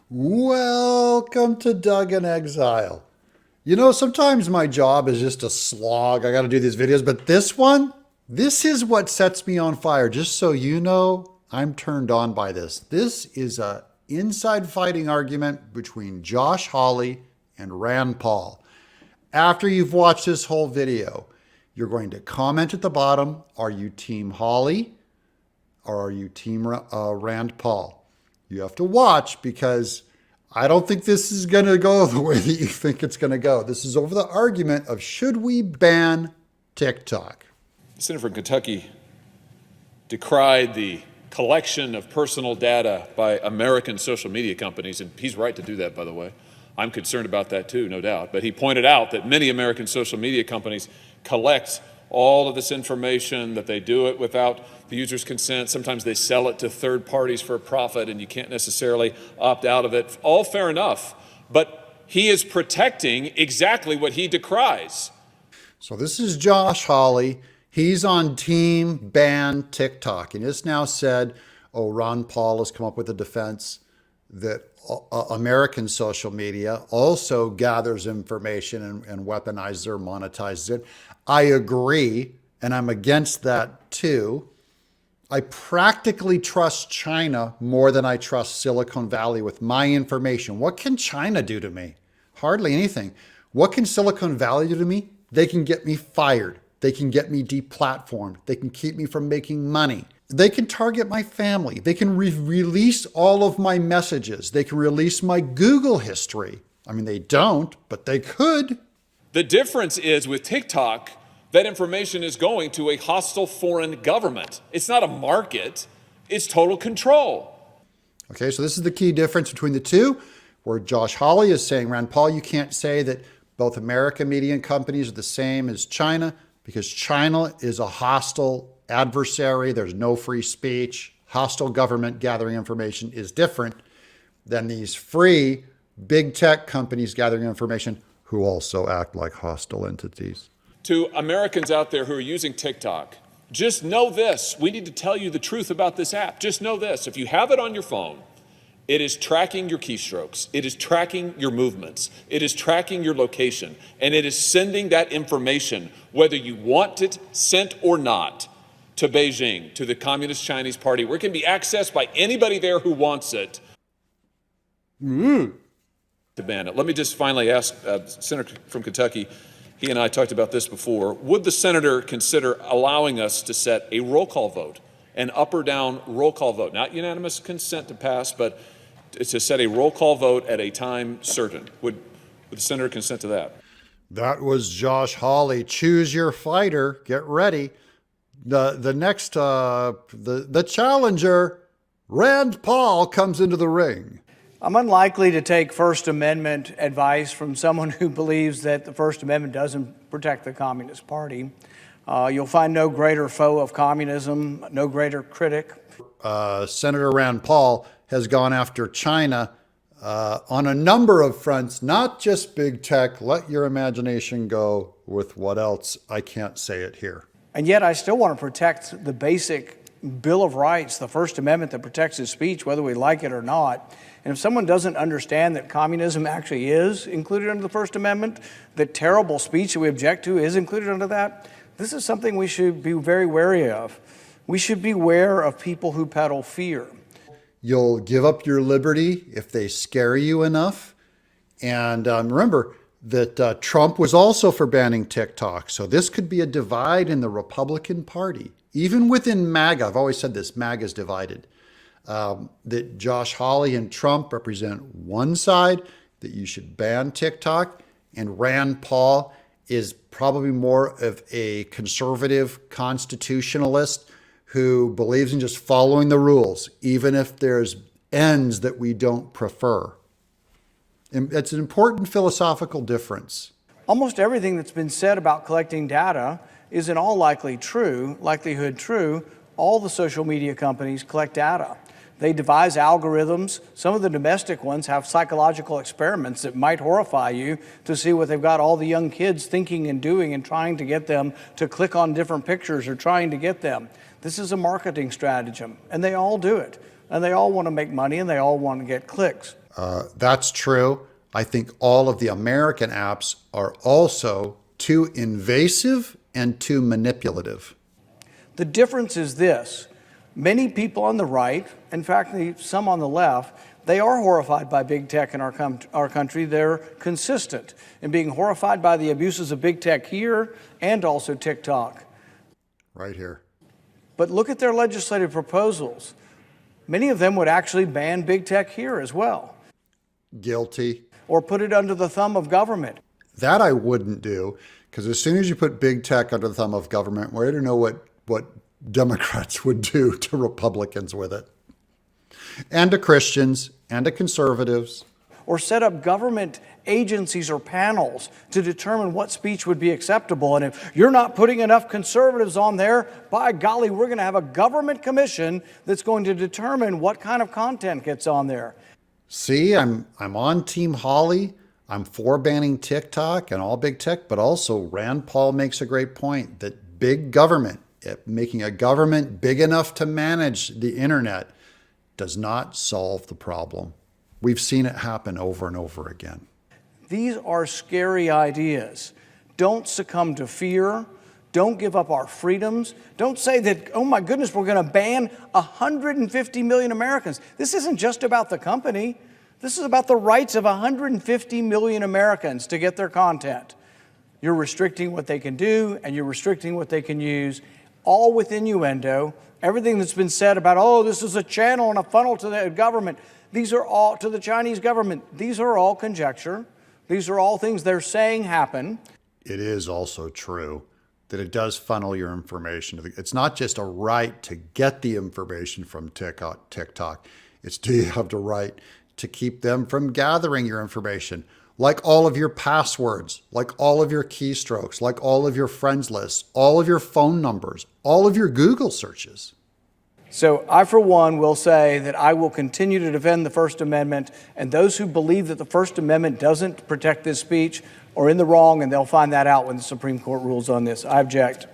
Welcome to Doug in Exile. You know, sometimes my job is just a slog. I got to do these videos, but this is what sets me on fire. Just so you know, I'm turned on by this. This is a inside fighting argument between Josh Hawley and Rand Paul. After you've watched this whole video, you're going to comment at the bottom, are you team Hawley or are you team Rand Paul? You have to watch because I don't think this is going to go the way that you think it's going to go. This is over the argument of should we ban TikTok? The senator from Kentucky decried the collection of personal data by American social media companies, and he's right to do that, by the way. I'm concerned about that too, no doubt. But he pointed out that many American social media companies collect all of this information, that they do it without the user's consent. Sometimes they sell it to third parties for a profit, and you can't necessarily opt out of it. All fair enough, but he is protecting exactly what he decries. So this is Josh Hawley. He's on team ban TikTok, and it's now said, oh, Ron Paul has come up with a defense that American social media also gathers information and weaponizes or monetizes it. I agree, and I'm against that too. I practically trust China more than I trust Silicon Valley with my information. What can China do to me? Hardly anything. What can Silicon Valley do to me? They can get me fired. They can get me deplatformed. They can keep me from making money. They can target my family. They can release all of my messages. They can release my Google history. I mean, they don't, but they could. The difference is with TikTok, that information is going to a hostile foreign government. It's not a market, it's total control. Okay, so this is the key difference between the two, where Josh Hawley is saying, Rand Paul, you can't say that both American media companies are the same as China because China is a hostile adversary. There's no free speech. Hostile government gathering information is different than these free big tech companies gathering information who also act like hostile entities. To Americans out there who are using TikTok, just know this. We need to tell you the truth about this app. Just know this. If you have it on your phone, it is tracking your keystrokes. It is tracking your movements. It is tracking your location. And it is sending that information, whether you want it sent or not, to Beijing, to the Communist Chinese Party, where it can be accessed by anybody there who wants it. To ban it. Let me just finally ask Senator from Kentucky, he and I talked about this before. Would the senator consider allowing us to set a roll call vote, an up or down roll call vote, not unanimous consent to pass, but to set a roll call vote at a time certain? Would the senator consent to that? That was Josh Hawley. Choose your fighter. Get ready. The next challenger, Rand Paul, comes into the ring. I'm unlikely to take First Amendment advice from someone who believes that the First Amendment doesn't protect the Communist Party. You'll find no greater foe of communism, no greater critic. Senator Rand Paul has gone after China on a number of fronts, not just big tech. Let your imagination go with what else. I can't say it here. And yet I still want to protect the basic Bill of Rights, the First Amendment that protects his speech, whether we like it or not. And if someone doesn't understand that communism actually is included under the First Amendment, that terrible speech that we object to is included under that, this is something we should be very wary of. We should beware of people who peddle fear. You'll give up your liberty if they scare you enough. And remember that Trump was also for banning TikTok. So this could be a divide in the Republican Party. Even within MAGA, I've always said this, MAGA is divided. That Josh Hawley and Trump represent one side, that you should ban TikTok, and Rand Paul is probably more of a conservative constitutionalist who believes in just following the rules, even if there's ends that we don't prefer. And it's an important philosophical difference. Almost everything that's been said about collecting data is in all likelihood true. All the social media companies collect data. They devise algorithms. Some of the domestic ones have psychological experiments that might horrify you to see what they've got all the young kids thinking and doing and trying to get them to click on different pictures or trying to get them. This is a marketing stratagem, and they all do it. And they all want to make money, and they all want to get clicks. That's true. I think all of the American apps are also too invasive and too manipulative. The difference is this. Many people on the right, in fact, some on the left, they are horrified by big tech in our country. They're consistent in being horrified by the abuses of big tech here and also TikTok. Right here. But look at their legislative proposals. Many of them would actually ban big tech here as well. Guilty. Or put it under the thumb of government. That I wouldn't do, because as soon as you put big tech under the thumb of government, we don't know what Democrats would do to Republicans with it. And to Christians and to conservatives. Or set up government agencies or panels to determine what speech would be acceptable. And if you're not putting enough conservatives on there, by golly, we're going to have a government commission that's going to determine what kind of content gets on there. See, I'm on Team Hawley. I'm for banning TikTok and all big tech, but also Rand Paul makes a great point that big government, making a government big enough to manage the internet, does not solve the problem. We've seen it happen over and over again. These are scary ideas. Don't succumb to fear. Don't give up our freedoms. Don't say that, oh my goodness, we're going to ban 150 million Americans. This isn't just about the company. This is about the rights of 150 million Americans to get their content. You're restricting what they can do, and you're restricting what they can use, all with innuendo. Everything that's been said about, oh, this is a channel and a funnel to the government. These are all to the Chinese government. These are all conjecture. These are all things they're saying happen. It is also true that it does funnel your information. It's not just a right to get the information from TikTok. It's do you have the right to keep them from gathering your information, like all of your passwords, like all of your keystrokes, like all of your friends lists, all of your phone numbers, all of your Google searches. So I, for one, will say that I will continue to defend the First Amendment, and those who believe that the First Amendment doesn't protect this speech are in the wrong, and they'll find that out when the Supreme Court rules on this. I object.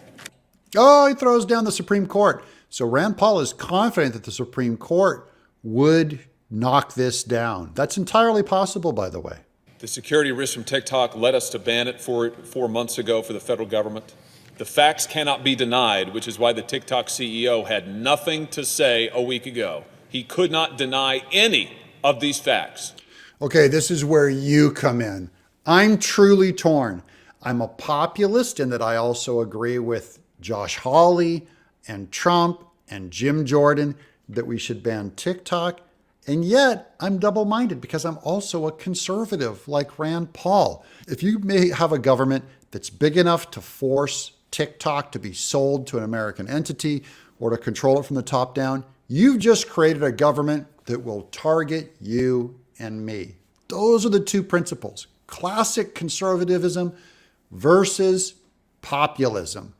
Oh, he throws down the Supreme Court. So Rand Paul is confident that the Supreme Court would knock this down. That's entirely possible, by the way. The security risks from TikTok led us to ban it 4 months ago for the federal government. The facts cannot be denied, which is why the TikTok CEO had nothing to say a week ago. He could not deny any of these facts. Okay, this is where you come in. I'm truly torn. I'm a populist in that I also agree with Josh Hawley and Trump and Jim Jordan that we should ban TikTok. And yet I'm double-minded because I'm also a conservative like Rand Paul. If you may have a government that's big enough to force TikTok to be sold to an American entity or to control it from the top down, you've just created a government that will target you and me. Those are the two principles. Classic conservatism versus populism.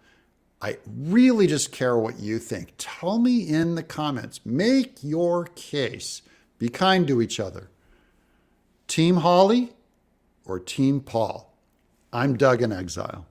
I really just care what you think. Tell me in the comments. Make your case. Be kind to each other. Team Hawley or Team Paul? I'm Doug in Exile.